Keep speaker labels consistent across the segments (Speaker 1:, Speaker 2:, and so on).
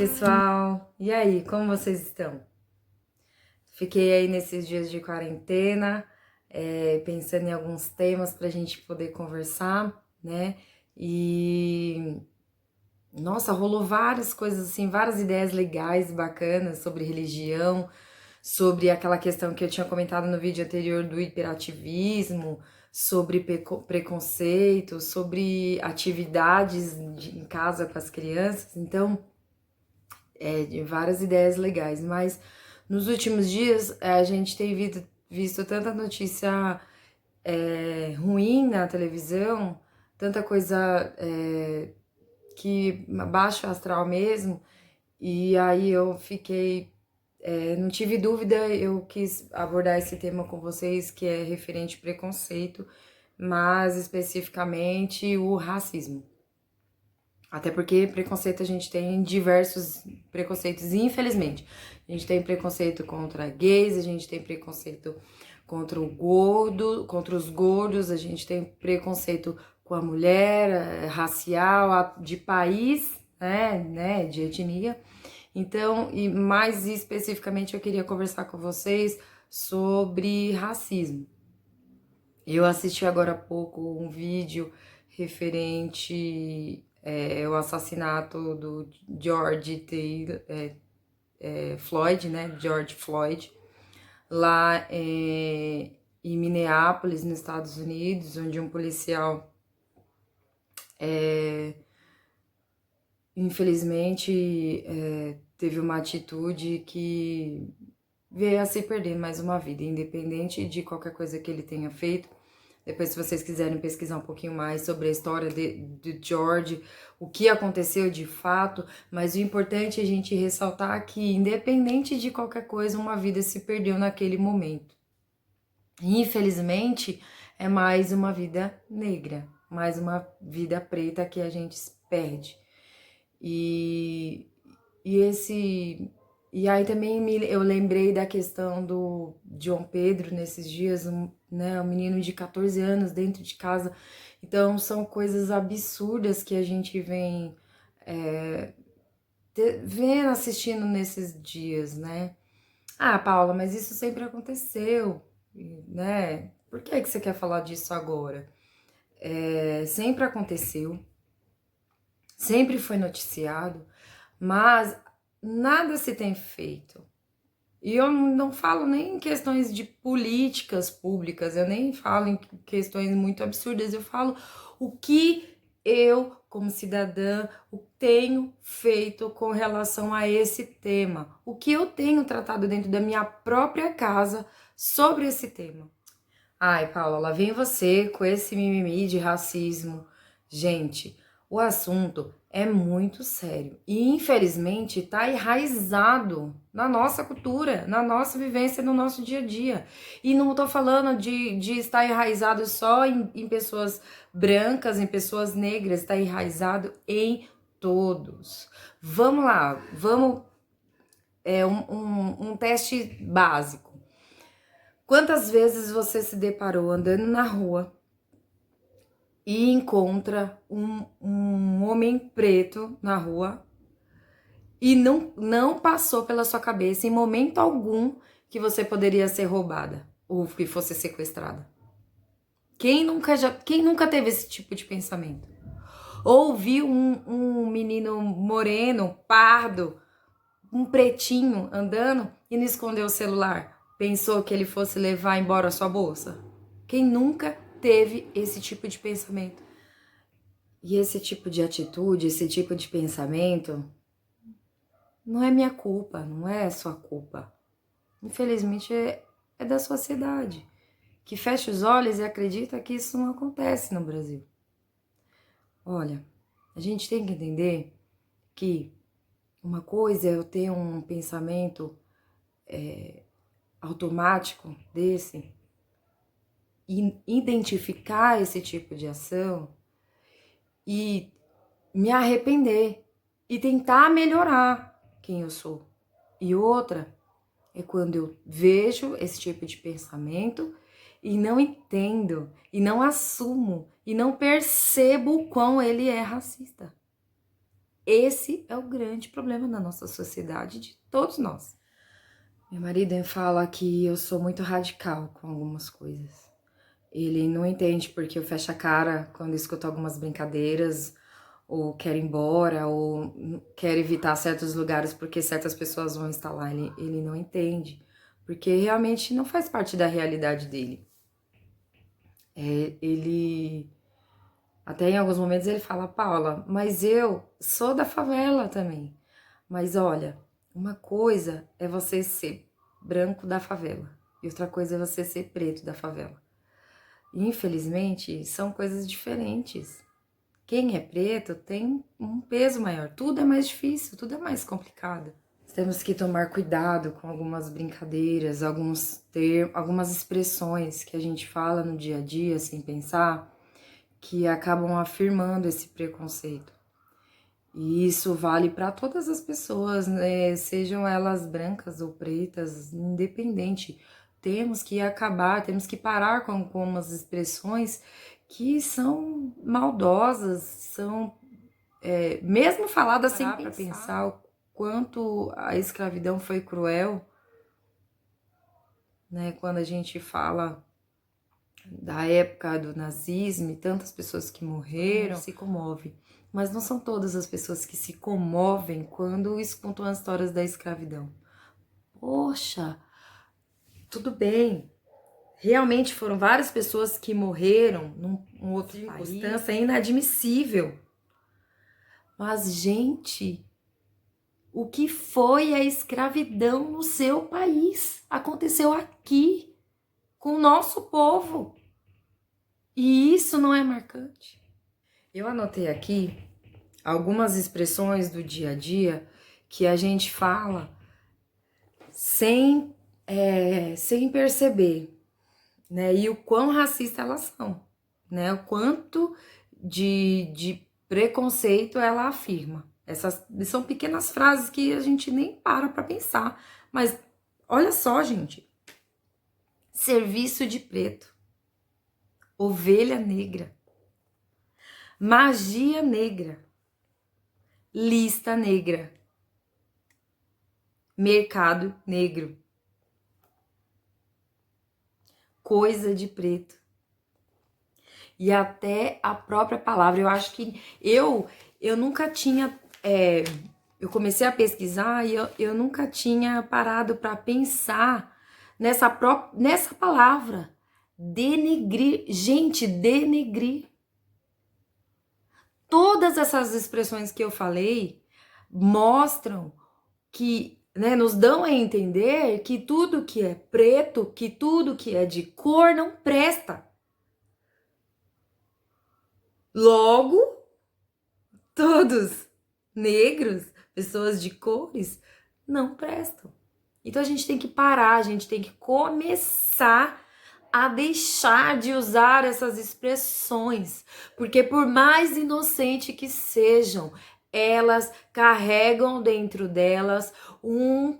Speaker 1: pessoal! E aí, como vocês estão? Fiquei aí nesses dias de quarentena, pensando em alguns temas para a gente poder conversar, né? E nossa, rolou várias coisas assim, várias ideias legais e bacanas sobre religião, sobre aquela questão que eu tinha comentado no vídeo anterior do hiperativismo, sobre preconceito, sobre atividades em casa com as crianças. Então, de várias ideias legais, mas nos últimos dias a gente tem visto tanta notícia ruim na televisão, tanta coisa que baixo astral mesmo, e aí eu fiquei, não tive dúvida, eu quis abordar esse tema com vocês, que é referente ao preconceito, mas especificamente o racismo. Até porque preconceito a gente tem diversos preconceitos, infelizmente. A gente tem preconceito contra gays, a gente tem preconceito contra o gordo, contra os gordos, a gente tem preconceito com a mulher, racial, de país, né, de etnia. Então, e mais especificamente eu queria conversar com vocês sobre racismo. Eu assisti agora há pouco um vídeo referente ao assassinato do Floyd, né? George Floyd, lá em Minneapolis, nos Estados Unidos, onde um policial, infelizmente, teve uma atitude que veio a se perder mais uma vida, independente de qualquer coisa que ele tenha feito. Depois, se vocês quiserem pesquisar um pouquinho mais sobre a história de George, o que aconteceu de fato, mas o importante é a gente ressaltar que, independente de qualquer coisa, uma vida se perdeu naquele momento. Infelizmente, é mais uma vida negra, mais uma vida preta que a gente perde. E esse. E aí também eu lembrei da questão do João Pedro nesses dias, né, um menino de 14 anos dentro de casa. Então são coisas absurdas que a gente vem vendo, assistindo nesses dias, né? Ah, Paula, mas isso sempre aconteceu, né? Por que que você quer falar disso agora? Sempre aconteceu, sempre foi noticiado, mas nada se tem feito. E eu não falo nem em questões de políticas públicas, eu nem falo em questões muito absurdas, eu falo o que eu, como cidadã, tenho feito com relação a esse tema, o que eu tenho tratado dentro da minha própria casa sobre esse tema. Ai, Paula, lá vem você com esse mimimi de racismo. Gente, o assunto é muito sério e, infelizmente, está enraizado na nossa cultura, na nossa vivência, no nosso dia a dia. E não estou falando de estar enraizado só em pessoas brancas, em pessoas negras, está enraizado em todos. Vamos lá, vamos. Um teste básico. Quantas vezes você se deparou andando na rua e encontra um homem preto na rua e não passou pela sua cabeça em momento algum que você poderia ser roubada ou que fosse sequestrada? Quem nunca teve esse tipo de pensamento? Ou viu um menino moreno, pardo, um pretinho andando e não escondeu o celular? Pensou que ele fosse levar embora a sua bolsa? Quem nunca teve esse tipo de pensamento? E esse tipo de atitude, esse tipo de pensamento, não é minha culpa, não é sua culpa. Infelizmente é da sociedade, que fecha os olhos e acredita que isso não acontece no Brasil. Olha, a gente tem que entender que uma coisa é eu ter um pensamento automático desse e identificar esse tipo de ação e me arrepender e tentar melhorar quem eu sou. E outra é quando eu vejo esse tipo de pensamento e não entendo, e não assumo, e não percebo o quão ele é racista. Esse é o grande problema da nossa sociedade, de todos nós. Meu marido fala que eu sou muito radical com algumas coisas. Ele não entende porque eu fecho a cara quando escuto algumas brincadeiras, ou quero ir embora, ou quero evitar certos lugares porque certas pessoas vão estar lá. Ele não entende, porque realmente não faz parte da realidade dele. Ele, até em alguns momentos ele fala, Paula, mas eu sou da favela também. Mas olha, uma coisa é você ser branco da favela e outra coisa é você ser preto da favela. Infelizmente, são coisas diferentes. Quem é preto tem um peso maior, tudo é mais difícil, tudo é mais complicado. Temos que tomar cuidado com algumas brincadeiras, algumas expressões que a gente fala no dia a dia sem pensar, que acabam afirmando esse preconceito. E isso vale para todas as pessoas, né? Sejam elas brancas ou pretas, independente. Temos que acabar, temos que parar com algumas expressões que são maldosas, são mesmo faladas sem pensar o quanto a escravidão foi cruel, né? Quando a gente fala da época do nazismo e tantas pessoas que morreram, se comove. Mas não são todas as pessoas que se comovem quando escutam as histórias da escravidão. Poxa, tudo bem. Realmente foram várias pessoas que morreram num outro circunstância inadmissível. Mas, gente, o que foi a escravidão no seu país? Aconteceu aqui, com o nosso povo. E isso não é marcante? Eu anotei aqui algumas expressões do dia a dia que a gente fala sem perceber, né? E o quão racista elas são, né? O quanto de preconceito ela afirma. Essas são pequenas frases que a gente nem para pensar. Mas olha só, gente. Serviço de preto. Ovelha negra. Magia negra. Lista negra. Mercado negro. Coisa de preto. E até a própria palavra, eu acho que eu nunca tinha, eu comecei a pesquisar e eu nunca tinha parado para pensar nessa palavra, denegrir. Gente, denegrir. Todas essas expressões que eu falei mostram que, né, nos dão a entender que tudo que é preto, que tudo que é de cor não presta. Logo, todos negros, pessoas de cores, não prestam. Então a gente tem que parar, a gente tem que começar a deixar de usar essas expressões, porque por mais inocente que sejam, elas carregam dentro delas um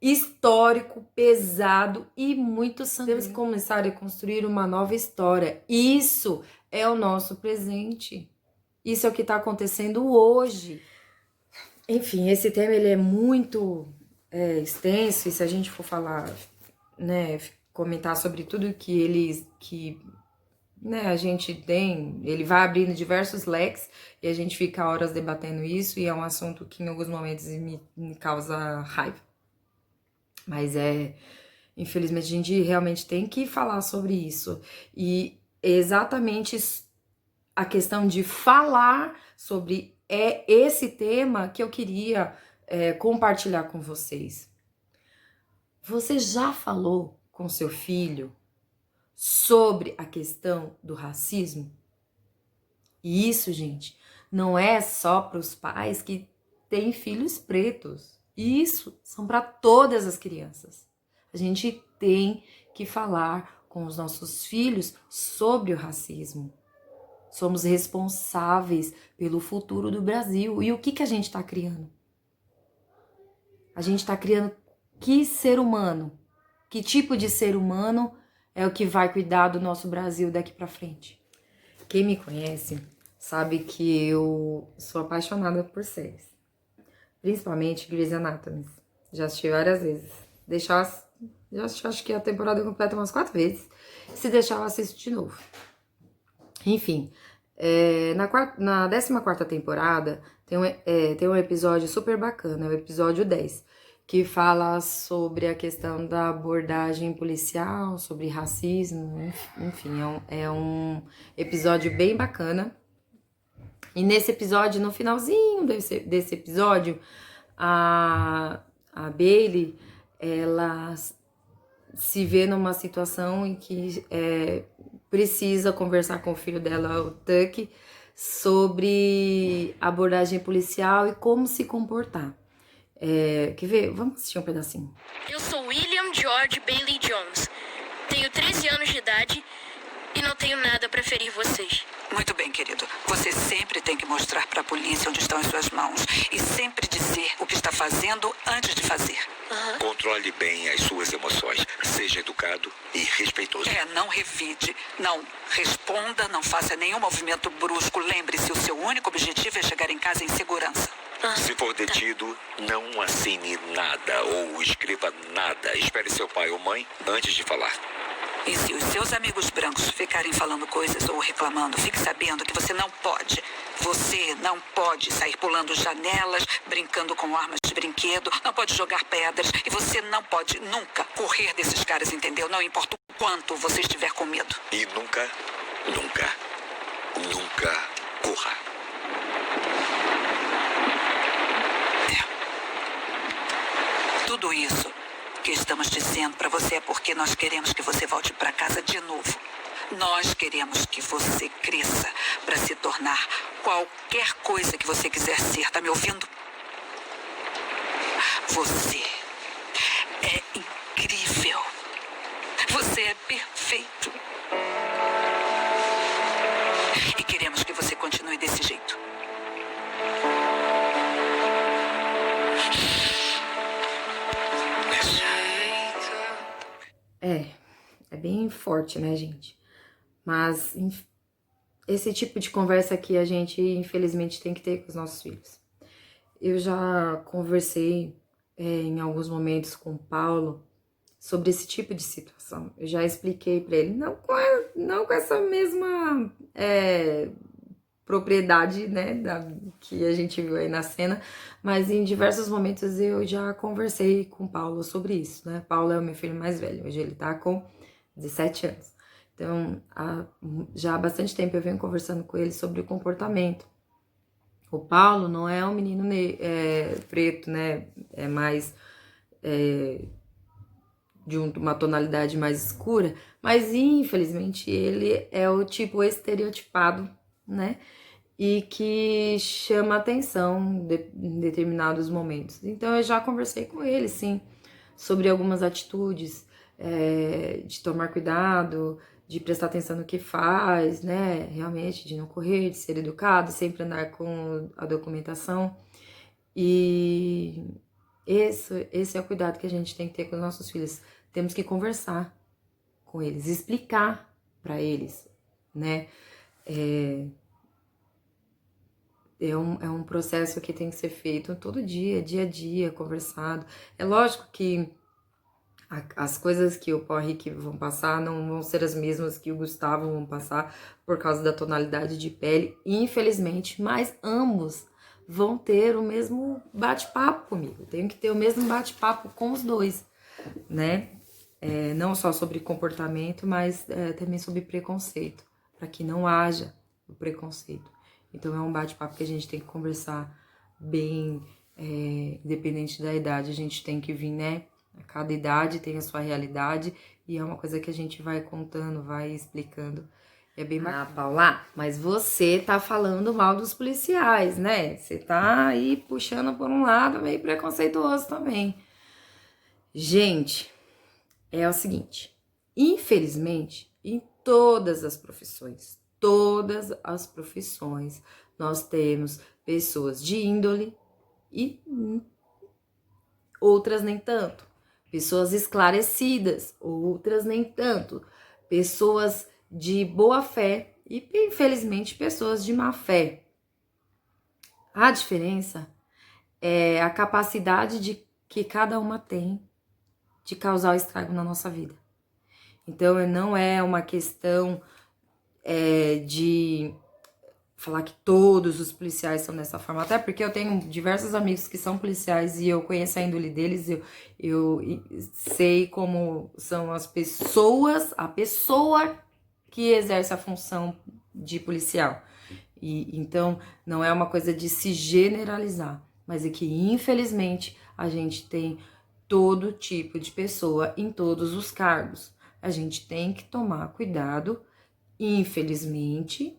Speaker 1: histórico pesado e muito sangrento. Temos que começar a construir uma nova história. Isso é o nosso presente. Isso é o que está acontecendo hoje. Enfim, esse tema ele é muito extenso, e se a gente for falar, né, comentar sobre tudo né, a gente tem, ele vai abrindo diversos leques e a gente fica horas debatendo isso, e é um assunto que em alguns momentos me causa raiva. Mas infelizmente a gente realmente tem que falar sobre isso. E exatamente a questão de falar sobre esse tema que eu queria compartilhar com vocês. Você já falou com seu filho sobre a questão do racismo? E isso, gente, não é só para os pais que têm filhos pretos. Isso são para todas as crianças. A gente tem que falar com os nossos filhos sobre o racismo. Somos responsáveis pelo futuro do Brasil. E o que a gente está criando? A gente está criando que ser humano? Que tipo de ser humano é o que vai cuidar do nosso Brasil daqui para frente? Quem me conhece sabe que eu sou apaixonada por séries. Principalmente Grey's Anatomy. Já assisti várias vezes. Já assisti, acho que a temporada completa umas 4 vezes. Se deixar, eu assisto de novo. Enfim, na 14ª temporada tem um episódio super bacana, é o episódio 10, que fala sobre a questão da abordagem policial, sobre racismo, enfim, é um episódio bem bacana. E nesse episódio, no finalzinho desse episódio, a Bailey, ela se vê numa situação em que precisa conversar com o filho dela, o Tuck, sobre abordagem policial e como se comportar. Quer ver? Vamos assistir um pedacinho.
Speaker 2: Eu sou William George Bailey Jones. Tenho 13 anos de idade e não tenho nada para ferir vocês.
Speaker 3: Muito bem, querido. Você sempre tem que mostrar para a polícia onde estão as suas mãos e sempre dizer o que está fazendo antes de fazer.
Speaker 4: Controle bem as suas emoções. Seja educado e respeitoso.
Speaker 3: Não revide, não responda, não faça nenhum movimento brusco. Lembre-se, o seu único objetivo é chegar em casa em segurança.
Speaker 4: Se for detido, não assine nada ou escreva nada. Espere seu pai ou mãe antes de falar.
Speaker 3: E se os seus amigos brancos ficarem falando coisas ou reclamando, fique sabendo que você não pode. Você não pode sair pulando janelas, brincando com armas de brinquedo, não pode jogar pedras. E você não pode nunca correr desses caras, entendeu? Não importa o quanto você estiver com medo.
Speaker 4: E nunca, nunca, nunca corra.
Speaker 3: Tudo isso que estamos dizendo para você é porque nós queremos que você volte para casa de novo. Nós queremos que você cresça para se tornar qualquer coisa que você quiser ser. Tá me ouvindo? Você é incrível. Você é perfeito. E queremos que você continue desse jeito.
Speaker 1: É bem forte, né, gente? Mas esse tipo de conversa aqui a gente, infelizmente, tem que ter com os nossos filhos. Eu já conversei em alguns momentos com o Paulo sobre esse tipo de situação. Eu já expliquei para ele, não com essa mesma propriedade, né, que a gente viu aí na cena, mas em diversos momentos eu já conversei com o Paulo sobre isso, né? Paulo é o meu filho mais velho, hoje ele tá com 17 anos. Então, já há bastante tempo eu venho conversando com ele sobre o comportamento. O Paulo não é um menino preto, né? É mais de uma tonalidade mais escura, mas infelizmente ele é o tipo estereotipado, né? E que chama atenção em determinados momentos. Então eu já conversei com ele, sim, sobre algumas atitudes, de tomar cuidado, de prestar atenção no que faz, né? Realmente, de não correr, de ser educado, sempre andar com a documentação. E esse é o cuidado que a gente tem que ter com os nossos filhos. Temos que conversar com eles, explicar para eles, né? É um processo que tem que ser feito todo dia, dia a dia, conversado. É lógico que as coisas que o Paul Henrique vão passar não vão ser as mesmas que o Gustavo vão passar por causa da tonalidade de pele, infelizmente, mas ambos vão ter o mesmo bate-papo comigo. Tenho que ter o mesmo bate-papo com os dois, né? Não só sobre comportamento, mas também sobre preconceito, para que não haja o preconceito. Então é um bate-papo que a gente tem que conversar bem, independente da idade, a gente tem que vir, né? Cada idade tem a sua realidade e é uma coisa que a gente vai contando, vai explicando. É bem bacana. Paula, mas você tá falando mal dos policiais, né? Você tá aí puxando por um lado meio preconceituoso também. Gente, é o seguinte, infelizmente, em todas as profissões, nós temos pessoas de índole e outras nem tanto. Pessoas esclarecidas, outras nem tanto. Pessoas de boa fé e, infelizmente, pessoas de má fé. A diferença é a capacidade que cada uma tem de causar o estrago na nossa vida. Então, não é uma questão de falar que todos os policiais são dessa forma, até porque eu tenho diversos amigos que são policiais e eu conheço a índole deles, eu sei como são as pessoas, a pessoa que exerce a função de policial. E então não é uma coisa de se generalizar, mas é que infelizmente a gente tem todo tipo de pessoa em todos os cargos. A gente tem que tomar cuidado, infelizmente,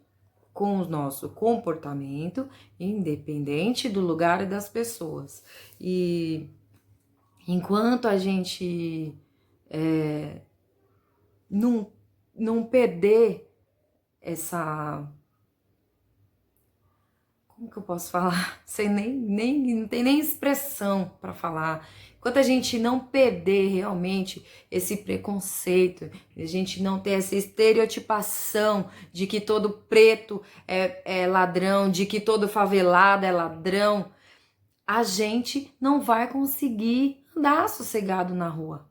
Speaker 1: com o nosso comportamento, independente do lugar e das pessoas. E enquanto a gente não perder essa... Como que eu posso falar? Sem não tem nem expressão para falar. Enquanto a gente não perder realmente esse preconceito, a gente não ter essa estereotipação de que todo preto é ladrão, de que todo favelado é ladrão, a gente não vai conseguir andar sossegado na rua.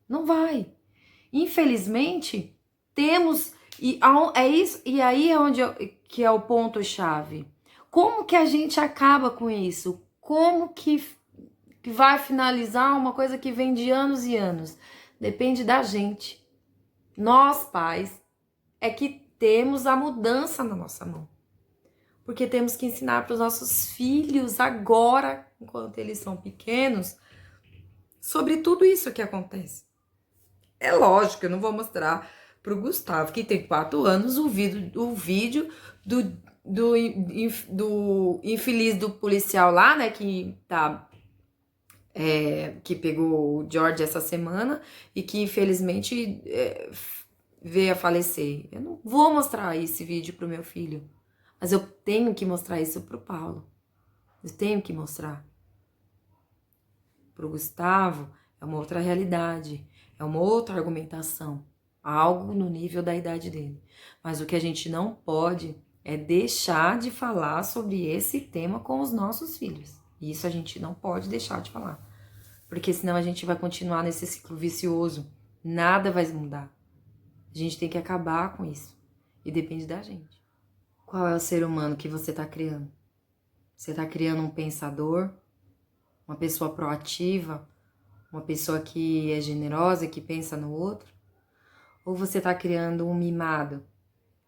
Speaker 1: Não vai. Infelizmente, temos... É isso, e aí é onde que é o ponto-chave. Como que a gente acaba com isso? Como que vai finalizar uma coisa que vem de anos e anos? Depende da gente. Nós, pais, é que temos a mudança na nossa mão. Porque temos que ensinar para os nossos filhos agora, enquanto eles são pequenos, sobre tudo isso que acontece. É lógico, eu não vou mostrar para o Gustavo, que tem 4 anos, o vídeo do infeliz do policial lá, né, que pegou o George essa semana e que infelizmente veio a falecer. Eu não vou mostrar esse vídeo pro meu filho, mas eu tenho que mostrar isso pro Paulo. Eu tenho que mostrar. Pro Gustavo é uma outra realidade, é uma outra argumentação, algo no nível da idade dele. Mas o que a gente não pode é deixar de falar sobre esse tema com os nossos filhos. Isso a gente não pode deixar de falar. Porque senão a gente vai continuar nesse ciclo vicioso. Nada vai mudar. A gente tem que acabar com isso. E depende da gente. Qual é o ser humano que você está criando? Você está criando um pensador? Uma pessoa proativa? Uma pessoa que é generosa, que pensa no outro? Ou você está criando um mimado?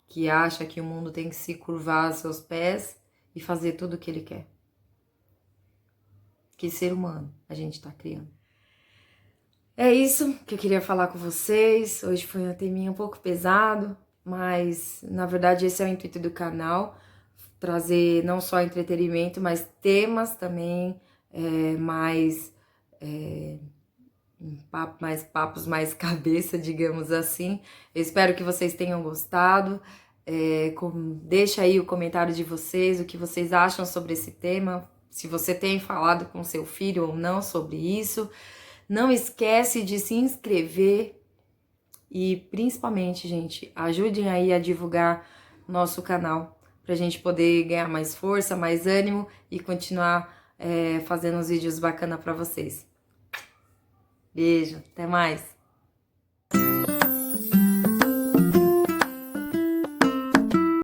Speaker 1: Que acha que o mundo tem que se curvar aos seus pés e fazer tudo o que ele quer. Que ser humano a gente tá criando. É isso que eu queria falar com vocês. Hoje foi um teminha um pouco pesado, mas na verdade esse é o intuito do canal. Trazer não só entretenimento, mas temas também, papos mais cabeça, digamos assim. Eu espero que vocês tenham gostado. Deixa aí o comentário de vocês, o que vocês acham sobre esse tema, se você tem falado com seu filho ou não sobre isso. Não esquece de se inscrever e principalmente, gente, ajudem aí a divulgar nosso canal pra gente poder ganhar mais força, mais ânimo e continuar fazendo uns vídeos bacanas pra vocês. Beijo, até mais!